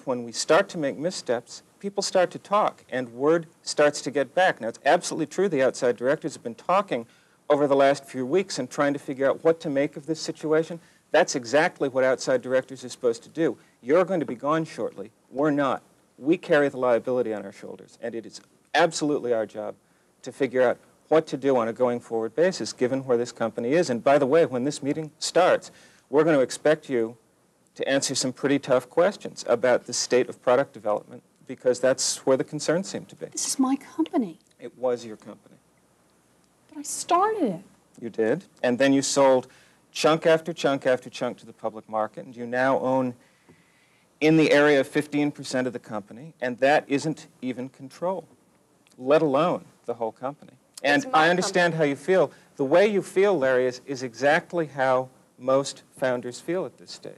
when we start to make missteps, people start to talk, and word starts to get back. Now, it's absolutely true the outside directors have been talking over the last few weeks and trying to figure out what to make of this situation. That's exactly what outside directors are supposed to do. You're going to be gone shortly. We're not. We carry the liability on our shoulders, and it is absolutely our job to figure out what to do on a going forward basis, given where this company is. And by the way, when this meeting starts, we're going to expect you to answer some pretty tough questions about the state of product development, because that's where the concerns seem to be. This is my company. It was your company. But I started it. You did. And then you sold chunk after chunk after chunk to the public market, and you now own in the area of 15% of the company, and that isn't even control, let alone the whole company. And I understand how you feel. The way you feel, Larry, is exactly how most founders feel at this stage.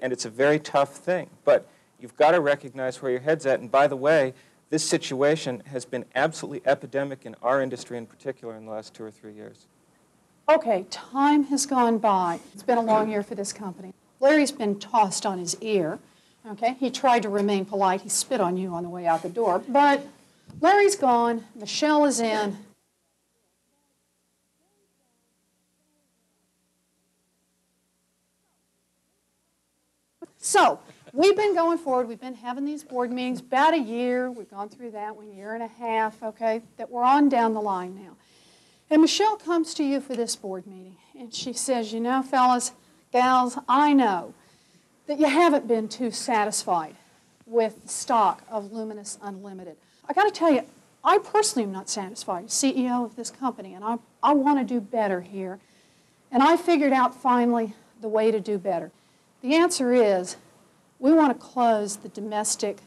And it's a very tough thing. But you've got to recognize where your head's at. And by the way, this situation has been absolutely epidemic in our industry in particular in the last 2 or 3 years. Okay, time has gone by. It's been a long year for this company. Larry's been tossed on his ear. Okay, he tried to remain polite. He spit on you on the way out the door. But Larry's gone. Michelle is in. So, we've been going forward. We've been having these board meetings about a year. We've gone through that 1.5 years, okay, that we're on down the line now. And Michelle comes to you for this board meeting, and she says, you know, fellas, gals, I know that you haven't been too satisfied with the stock of Luminous Unlimited. I got to tell you, I personally am not satisfied as CEO of this company, and I want to do better here. And I figured out finally the way to do better. The answer is we want to close the domestic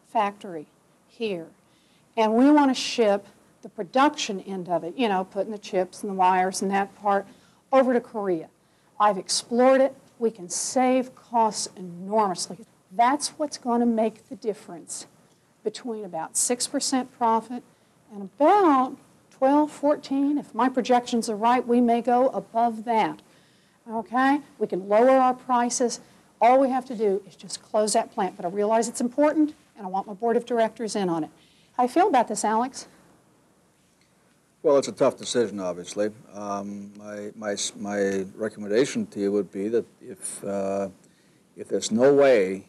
factory here, and we want to ship the production end of it, you know, putting the chips and the wires and that part, over to Korea. I've explored it. We can save costs enormously. That's what's going to make the difference between about 6% profit and about 12, 14. If my projections are right, we may go above that. Okay? We can lower our prices. All we have to do is just close that plant. But I realize it's important, and I want my board of directors in on it. How do you feel about this, Alex? Well, it's a tough decision, obviously. My recommendation to you would be that if there's no way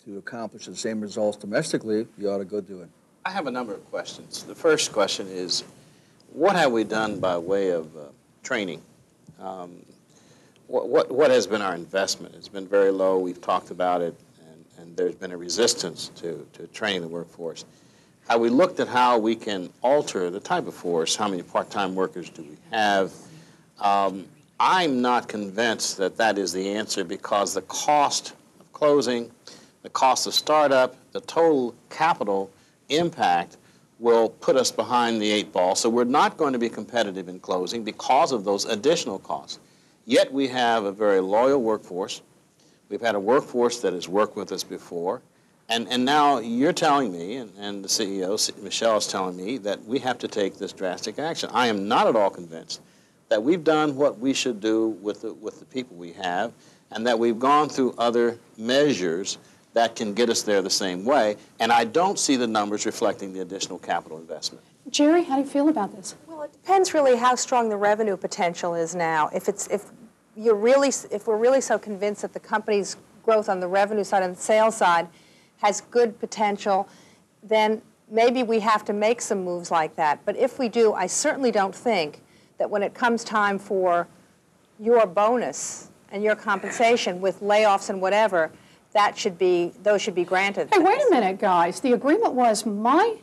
to accomplish the same results domestically, you ought to go do it. I have a number of questions. The first question is, what have we done by way of training? What has been our investment? It's been very low. We've talked about it, and there's been a resistance to training the workforce. Have we looked at how we can alter the type of force? How many part-time workers do we have? I'm not convinced that that is the answer, because the cost of closing, the cost of startup, the total capital impact will put us behind the 8 ball. So we're not going to be competitive in closing because of those additional costs. Yet we have a very loyal workforce. We've had a workforce that has worked with us before. And now you're telling me, and the CEO, Michelle, is telling me that we have to take this drastic action. I am not at all convinced that we've done what we should do with the people we have, and that we've gone through other measures that can get us there the same way. And I don't see the numbers reflecting the additional capital investment. Jerry, how do you feel about this? Well, it depends really how strong the revenue potential is now. If we're really so convinced that the company's growth on the revenue side and the sales side has good potential, then maybe we have to make some moves like that. But if we do, I certainly don't think that when it comes time for your bonus and your compensation with layoffs and whatever, those should be granted. Hey, wait a minute, guys. The agreement was my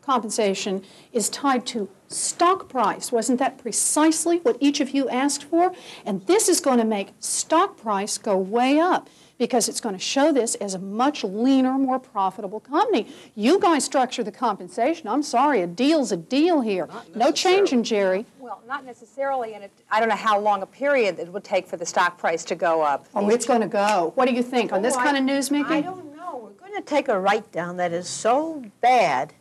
compensation is tied to stock price. Wasn't that precisely what each of you asked for? And this is going to make stock price go way up because it's going to show this as a much leaner, more profitable company. You guys structure the compensation. I'm sorry, a deal's a deal here. No changing, Jerry. Well, not necessarily, and I don't know how long a period it would take for the stock price to go up. Oh, it's going to go. What do you think on this kind of news, Mickey? I don't know. We're going to take a write-down that is so bad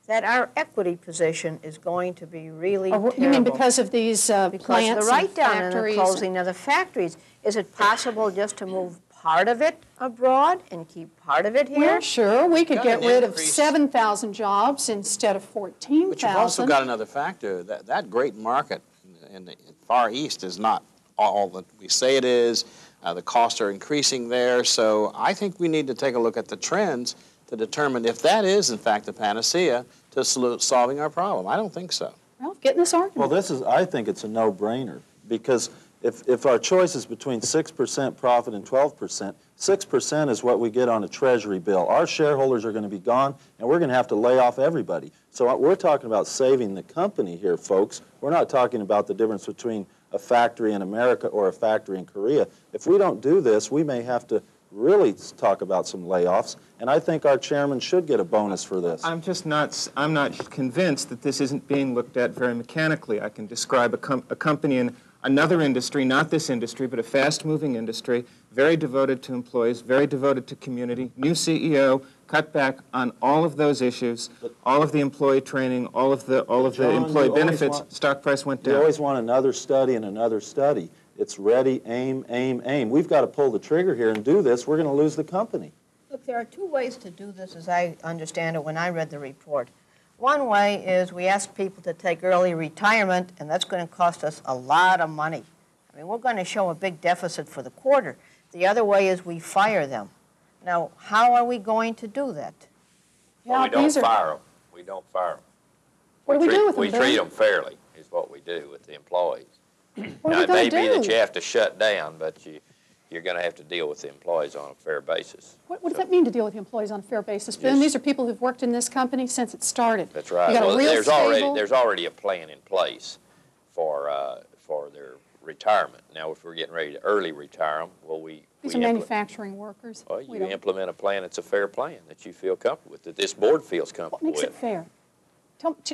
that our equity position is going to be really terrible. You mean because of these because plants of the write-down and and the closing of the factories? Is it possible just to move part of it abroad and keep part of it here? Well, sure. We could get rid of 7,000 jobs instead of 14,000. But you've also got another factor. That great market in the Far East is not all that we say it is. The costs are increasing there. So I think we need to take a look at the trends to determine if that is, in fact, the panacea to solving our problem. I don't think so. Well, get in this argument. Well, I think it's a no-brainer because if our choice is between 6% profit and 12%, 6% is what we get on a Treasury bill. Our shareholders are going to be gone, and we're going to have to lay off everybody. So we're talking about saving the company here, folks. We're not talking about the difference between a factory in America or a factory in Korea. If we don't do this, we may have to really talk about some layoffs, and I think our chairman should get a bonus for this. I'm not convinced that this isn't being looked at very mechanically. I can describe a company in another industry, not this industry, but a fast-moving industry, very devoted to employees, very devoted to community, new CEO, cut back on all of those issues, all of the employee training, all of the employee benefits, stock price went down. You always want another study and another study. It's ready, aim, aim, aim. We've got to pull the trigger here and do this. We're going to lose the company. Look, there are two ways to do this, as I understand it when I read the report. One way is we ask people to take early retirement, and that's going to cost us a lot of money. I mean, we're going to show a big deficit for the quarter. The other way is we fire them. Now, how are we going to do that? Well, we don't fire them. We don't fire them. What do we do with them? We treat them fairly, is what we do with the employees. What now, are we it may going to be do? that you have to shut down, but you're going to have to deal with the employees on a fair basis. What does that mean to deal with the employees on a fair basis? Boone, these are people who've worked in this company since it started. That's right. You got Well, a real there's already a plan in place for their retirement. Now, if we're getting ready to early retire them, well, These are manufacturing workers. Well, you implement a plan that's a fair plan that you feel comfortable with, that this board feels comfortable with. What makes it fair?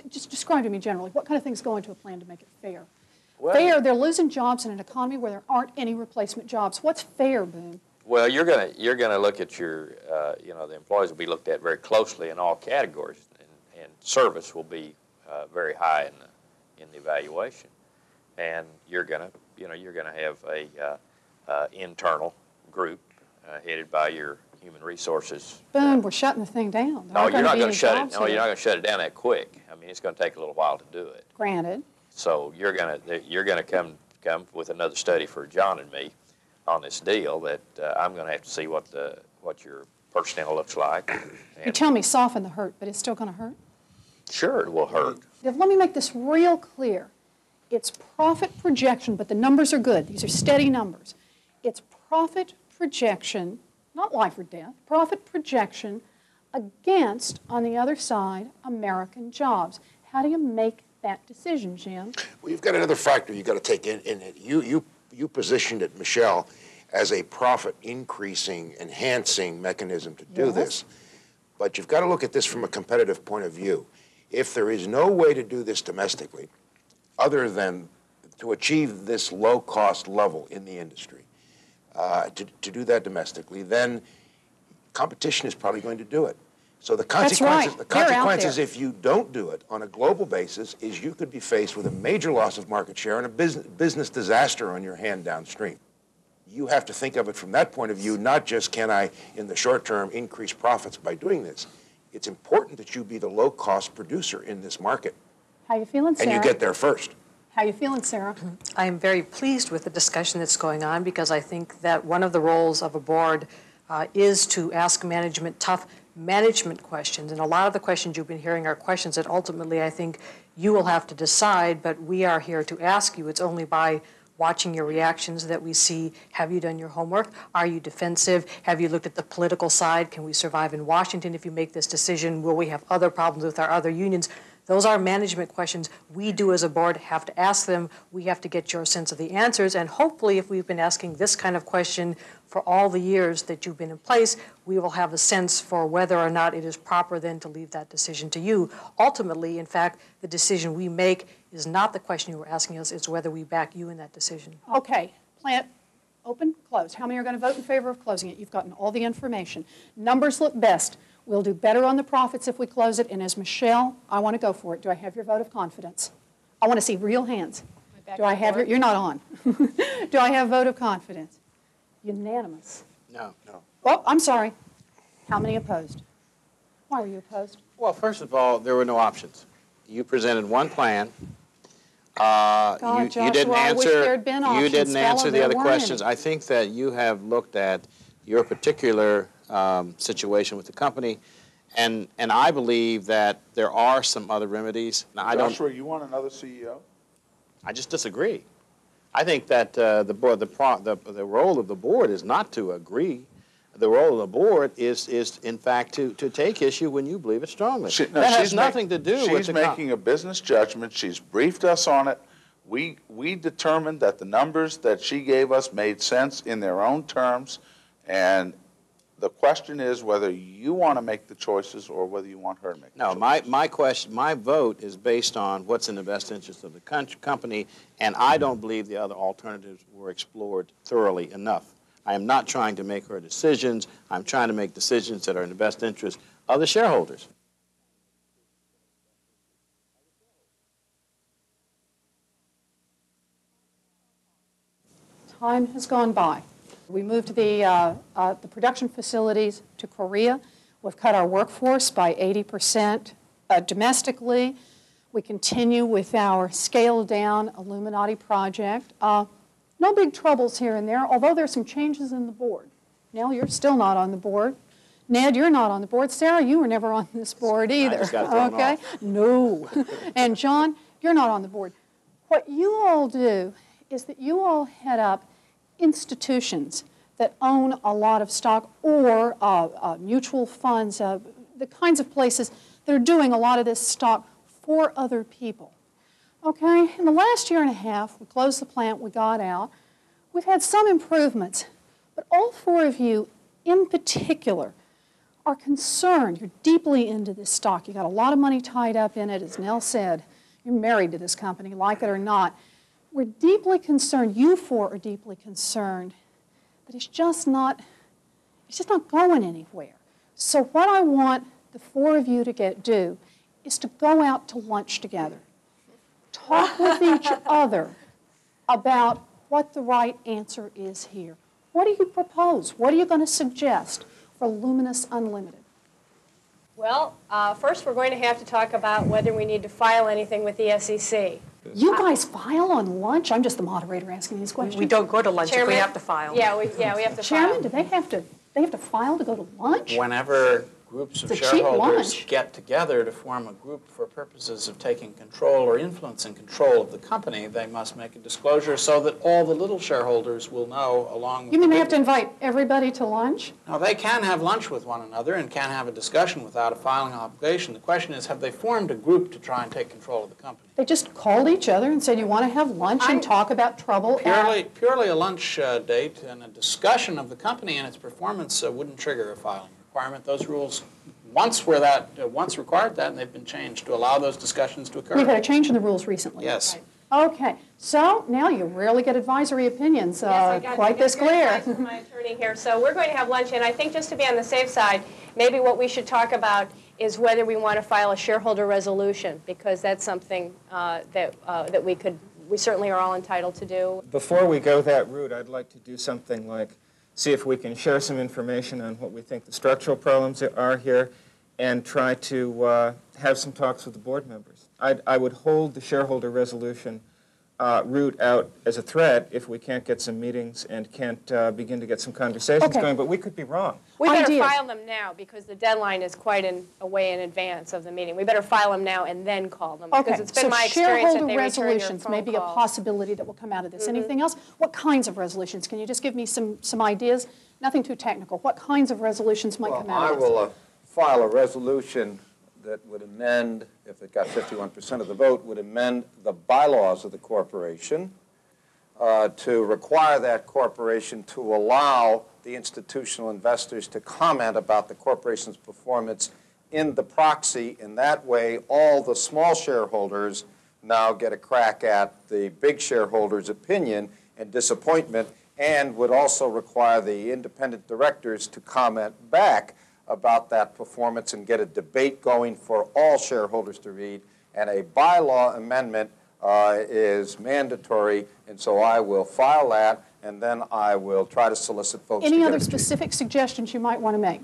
Just describe to me generally, what kind of things go into a plan to make it fair? Well, Fair, they're losing jobs in an economy where there aren't any replacement jobs. What's fair, Boone? Well, you're gonna look at your, the employees will be looked at very closely in all categories, and service will be very high in the evaluation, and you're gonna have a internal group headed by your human resources. Boone, we're shutting the thing down. No, you're not going to shut it. No, you're not going to shut it down that quick. I mean, it's going to take a little while to do it. Granted. So you're gonna come with another study for John and me on this deal that I'm going to have to see what your personnel looks like. You tell me soften the hurt, but it's still going to hurt? Sure, it will hurt. Let me make this real clear. It's profit projection, but the numbers are good. These are steady numbers. It's profit projection, not life or death, profit projection against, on the other side, American jobs. How do you make that decision, Jim? Well, you've got another factor you've got to take in it. You positioned it, Michelle, as a profit increasing, enhancing mechanism to do this. But you've got to look at this from a competitive point of view. If there is no way to do this domestically, other than to achieve this low-cost level in the industry, to do that domestically, then competition is probably going to do it. So the consequences if you don't do it on a global basis is you could be faced with a major loss of market share and a business disaster on your hand downstream. You have to think of it from that point of view, not just can I, in the short term, increase profits by doing this. It's important that you be the low-cost producer in this market. How you feeling, Sarah? And you get there first. How you feeling, Sarah? I am very pleased with the discussion that's going on because I think that one of the roles of a board is to ask management tough management questions. And a lot of the questions you've been hearing are questions that ultimately I think you will have to decide, but we are here to ask you. It's only by watching your reactions that we see. Have you done your homework? Are you defensive? Have you looked at the political side? Can we survive in Washington if you make this decision? Will we have other problems with our other unions? Those are management questions. We do as a board have to ask them. We have to get your sense of the answers. And hopefully, if we've been asking this kind of question for all the years that you've been in place, we will have a sense for whether or not it is proper then to leave that decision to you. Ultimately, in fact, the decision we make is not the question you were asking us, it's whether we back you in that decision. Okay, plant, open, close. How many are going to vote in favor of closing it? You've gotten all the information. Numbers look best. We'll do better on the profits if we close it. And as Michelle, I want to go for it. Do I have your vote of confidence? I want to see real hands. Do I have your, you're not on. Do I have vote of confidence? Unanimous. No. No. Oh, I'm sorry. How many opposed? Why were you opposed? Well, first of all, there were no options. You presented one plan. God, you didn't I wish answer. there'd been You options, didn't fella. answer the There other weren't questions. any. I think that you have looked at your particular situation with the company, and I believe that there are some other remedies. Now, I don't. Joshua, you want another CEO? I just disagree. I think that the role of the board is not to agree. The role of the board is in fact, to take issue when you believe it strongly. That has nothing to do with She's making a business judgment. She's briefed us on it. We determined that the numbers that she gave us made sense in their own terms, and the question is whether you want to make the choices or whether you want her to make the choices. No, my vote is based on what's in the best interest of the company, and I don't believe the other alternatives were explored thoroughly enough. I am not trying to make her decisions. I'm trying to make decisions that are in the best interest of the shareholders. Time has gone by. We moved the production facilities to Korea. We've cut our workforce by 80% domestically. We continue with our scaled-down Illuminati project. No big troubles here and there, although there's some changes in the board. Nell, you're still not on the board. Ned, you're not on the board. Sarah, you were never on this board either. I just got thrown okay? off. No. And John, you're not on the board. What you all do is that you all head up institutions that own a lot of stock or mutual funds, the kinds of places that are doing a lot of this stock for other people. Okay, in the last year and a half, we closed the plant, we got out. We've had some improvements, but all four of you in particular are concerned. You're deeply into this stock. You got a lot of money tied up in it, as Nell said. You're married to this company, like it or not. We're deeply concerned, you four are deeply concerned, but it's just not going anywhere. So what I want the four of you to do is to go out to lunch together. Talk with each other about what the right answer is here. What do you propose? What are you going to suggest for Luminous Unlimited? Well, first we're going to have to talk about whether we need to file anything with the SEC. You guys file on lunch? I'm just the moderator asking these questions. We don't go to lunch if we have to file. Yeah, we have to Chairman, file. do they have to file to go to lunch? Whenever groups of It's a cheap shareholders lunch. get together to form a group for purposes of taking control or influencing control of the company, they must make a disclosure so that all the little shareholders will know along with You mean the they big have to invite everybody to lunch? No, they can have lunch with one another and can have a discussion without a filing obligation. The question is, have they formed a group to try and take control of the company? They just called each other and said, you want to have lunch and talk about trouble? Purely a lunch date and a discussion of the company and its performance wouldn't trigger a filing requirement. Those rules once required that, and they've been changed to allow those discussions to occur. We've had a change in the rules recently. Yes. Okay, so now you rarely get advisory opinions quite this clear. From my attorney here. So we're going to have lunch, and I think just to be on the safe side, maybe what we should talk about is whether we want to file a shareholder resolution, because that's something that we certainly are all entitled to do. Before we go that route, I'd like to do something like see if we can share some information on what we think the structural problems are here and try to have some talks with the board members. I would hold the shareholder resolution route out as a threat if we can't get some meetings and can't begin to get some conversations going, but we could be wrong. We better file them now because the deadline is quite a way in advance of the meeting. We better file them now and then call them because it's been my experience that they return your resolutions phone may be a calls. possibility that will come out of this. Anything else? What kinds of resolutions? Can you just give me some ideas? Nothing too technical. What kinds of resolutions might come out of this? I will file a resolution that would amend, if it got 51% of the vote, would amend the bylaws of the corporation to require that corporation to allow the institutional investors to comment about the corporation's performance in the proxy. In that way, all the small shareholders now get a crack at the big shareholders' opinion and disappointment, and would also require the independent directors to comment back about that performance and get a debate going for all shareholders to read. And a bylaw amendment is mandatory, and so I will file that, and then I will try to solicit votes. Any other specific suggestions you might want to make?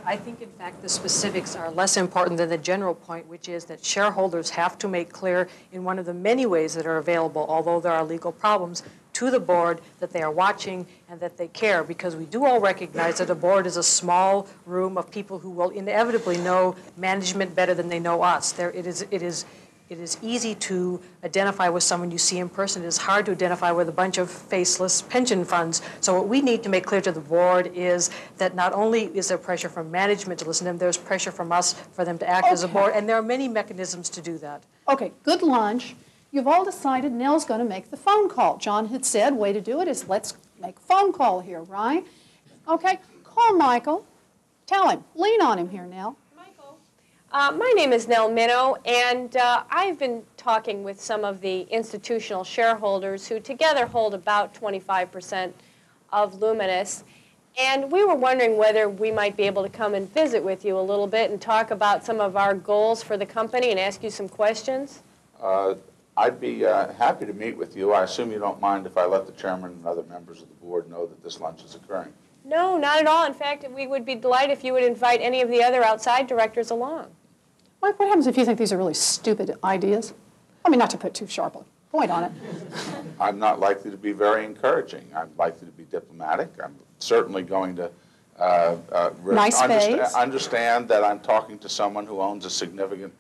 I think, in fact, the specifics are less important than the general point, which is that shareholders have to make clear in one of the many ways that are available, although there are legal problems, to the board that they are watching and that they care, because we do all recognize that a board is a small room of people who will inevitably know management better than they know us. It is easy to identify with someone you see in person. It is hard to identify with a bunch of faceless pension funds. So what we need to make clear to the board is that not only is there pressure from management to listen to them, there's pressure from us for them to act as a board, and there are many mechanisms to do that. Okay, good lunch. You've all decided Nell's going to make the phone call. John had said, way to do it is let's make a phone call here, right? Okay, call Michael. Tell him, lean on him here, Nell. My name is Nell Minnow, and I've been talking with some of the institutional shareholders who together hold about 25% of Luminous. And we were wondering whether we might be able to come and visit with you a little bit and talk about some of our goals for the company and ask you some questions. I'd be happy to meet with you. I assume you don't mind if I let the chairman and other members of the board know that this lunch is occurring. No, not at all. In fact, we would be delighted if you would invite any of the other outside directors along. Mike, what happens if you think these are really stupid ideas? I mean, not to put too sharp a point on it. I'm not likely to be very encouraging. I'm likely to be diplomatic. I'm certainly going to understand that I'm talking to someone who owns a significant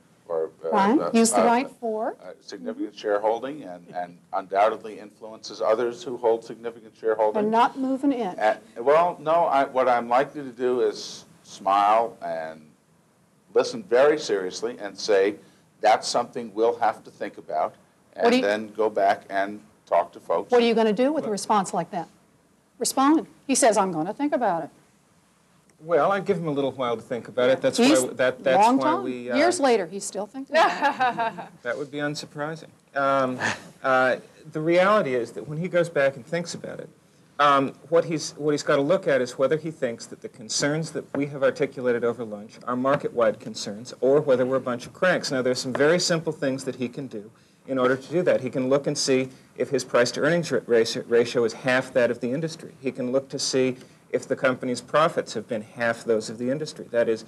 use the right for significant shareholding and undoubtedly influences others who hold significant shareholding. And not moving in. Well, no, what I'm likely to do is smile and listen very seriously and say, that's something we'll have to think about, and then go back and talk to folks. What are you going to do with a response like that? Respond. He says, I'm going to think about it. Well, I'd give him a little while to think about it. That's why we... Years later, he's still thinking about it. That would be unsurprising. The reality is that when he goes back and thinks about it, what he's got to look at is whether he thinks that the concerns that we have articulated over lunch are market-wide concerns, or whether we're a bunch of cranks. Now, there's some very simple things that he can do in order to do that. He can look and see if his price-to-earnings ratio is half that of the industry. He can look to see if the company's profits have been half those of the industry. That is,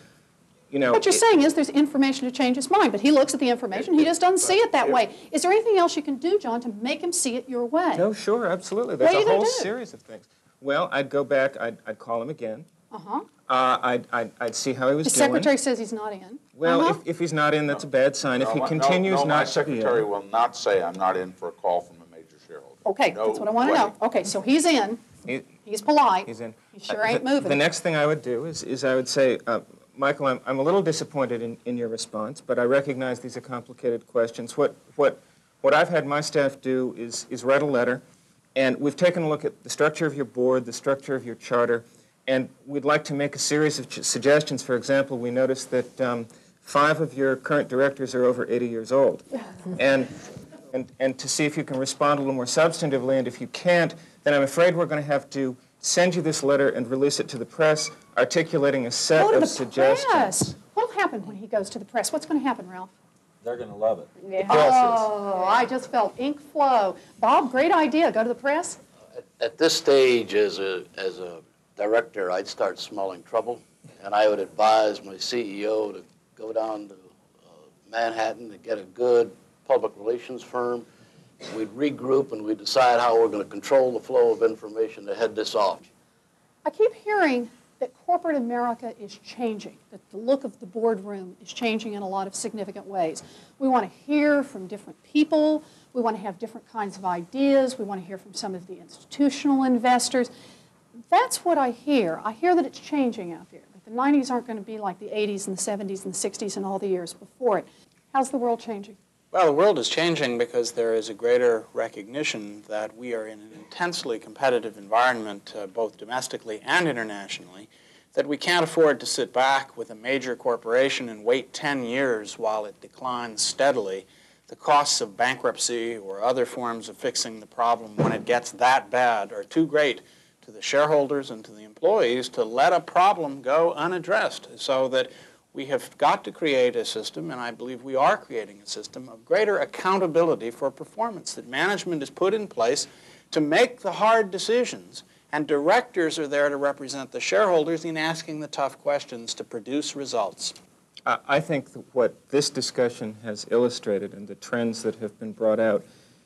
you know... What you're saying is there's information to change his mind, but he looks at the information, he just doesn't see it that way. Is there anything else you can do, John, to make him see it your way? No, sure, absolutely. There's a whole series of things. Well, I'd go back, I'd call him again. I'd see how he was doing. The secretary says he's not in. Well, if he's not in, that's a bad sign. If he continues not my to secretary be in, will not say I'm not in for a call from a major shareholder. Okay, that's what I want to know. Okay, so he's in. He's polite. He's in. He sure ain't moving. The next thing I would do is I would say, Michael, I'm a little disappointed in your response, but I recognize these are complicated questions. What I've had my staff do is write a letter, and we've taken a look at the structure of your board, the structure of your charter, and we'd like to make a series of suggestions. For example, we noticed that 5 of your current directors are over 80 years old, and to see if you can respond a little more substantively, and if you can't, then I'm afraid we're going to have to send you this letter and release it to the press, articulating a set of suggestions. Press. What'll happen when he goes to the press? What's going to happen, Ralph? They're going to love it. Yeah. Oh, I just felt ink flow. Bob, great idea. Go to the press. At this stage, as a director, I'd start smelling trouble, and I would advise my CEO to go down to Manhattan to get a good public relations firm we'd regroup and we'd decide how we're going to control the flow of information to head this off. I keep hearing that corporate America is changing, that the look of the boardroom is changing in a lot of significant ways. We want to hear from different people. We want to have different kinds of ideas. We want to hear from some of the institutional investors. That's what I hear. I hear that it's changing out there. That the 90s aren't going to be like the 80s and the 70s and the 60s and all the years before it. How's the world changing? Well, the world is changing because there is a greater recognition that we are in an intensely competitive environment, both domestically and internationally, that we can't afford to sit back with a major corporation and wait 10 years while it declines steadily. The costs of bankruptcy or other forms of fixing the problem when it gets that bad are too great to the shareholders and to the employees to let a problem go unaddressed, so that we have got to create a system, and I believe we are creating a system, of greater accountability for performance, that management is put in place to make the hard decisions, and directors are there to represent the shareholders in asking the tough questions to produce results. I think that what this discussion has illustrated and the trends that have been brought out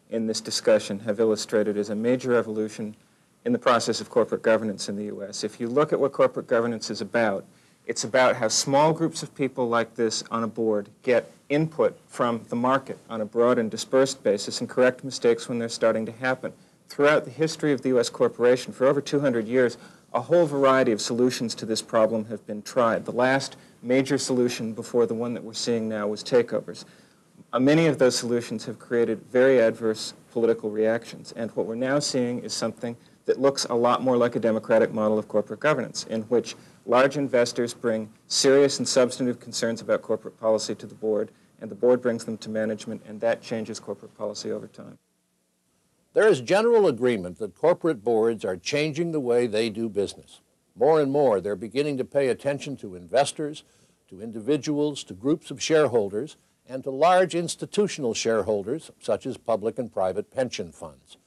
in this discussion have illustrated is a major evolution in the process of corporate governance in the U.S. If you look at what corporate governance is about, it's about how small groups of people like this on a board get input from the market on a broad and dispersed basis and correct mistakes when they're starting to happen. Throughout the history of the U.S. corporation, for over 200 years, a whole variety of solutions to this problem have been tried. The last major solution before the one that we're seeing now was takeovers. Many of those solutions have created very adverse political reactions, and what we're now seeing is something that looks a lot more like a democratic model of corporate governance, in which large investors bring serious and substantive concerns about corporate policy to the board, and the board brings them to management, and that changes corporate policy over time. There is general agreement that corporate boards are changing the way they do business. More and more, they're beginning to pay attention to investors, to individuals, to groups of shareholders, and to large institutional shareholders, such as public and private pension funds.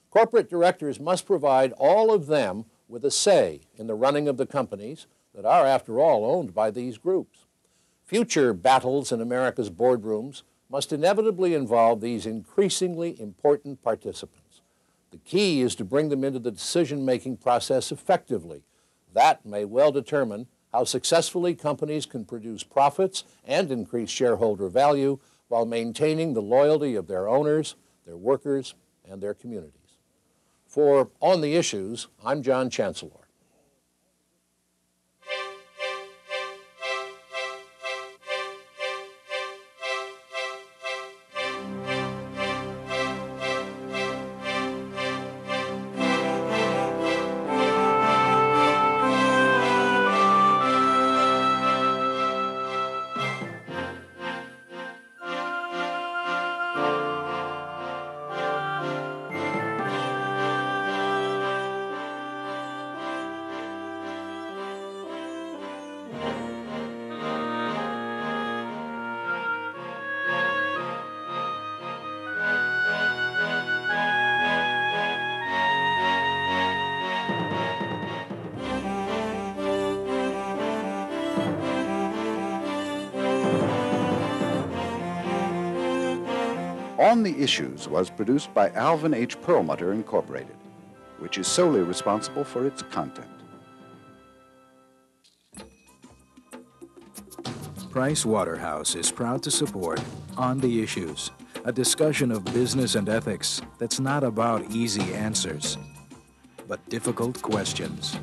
Corporate directors must provide all of them with a say in the running of the companies that are, after all, owned by these groups. Future battles in America's boardrooms must inevitably involve these increasingly important participants. The key is to bring them into the decision-making process effectively. That may well determine how successfully companies can produce profits and increase shareholder value while maintaining the loyalty of their owners, their workers, and their communities. For On the Issues, I'm John Chancellor. On the Issues was produced by Alvin H. Perlmutter Incorporated, which is solely responsible for its content. Price Waterhouse is proud to support On the Issues, a discussion of business and ethics that's not about easy answers, but difficult questions.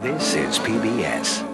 This is PBS.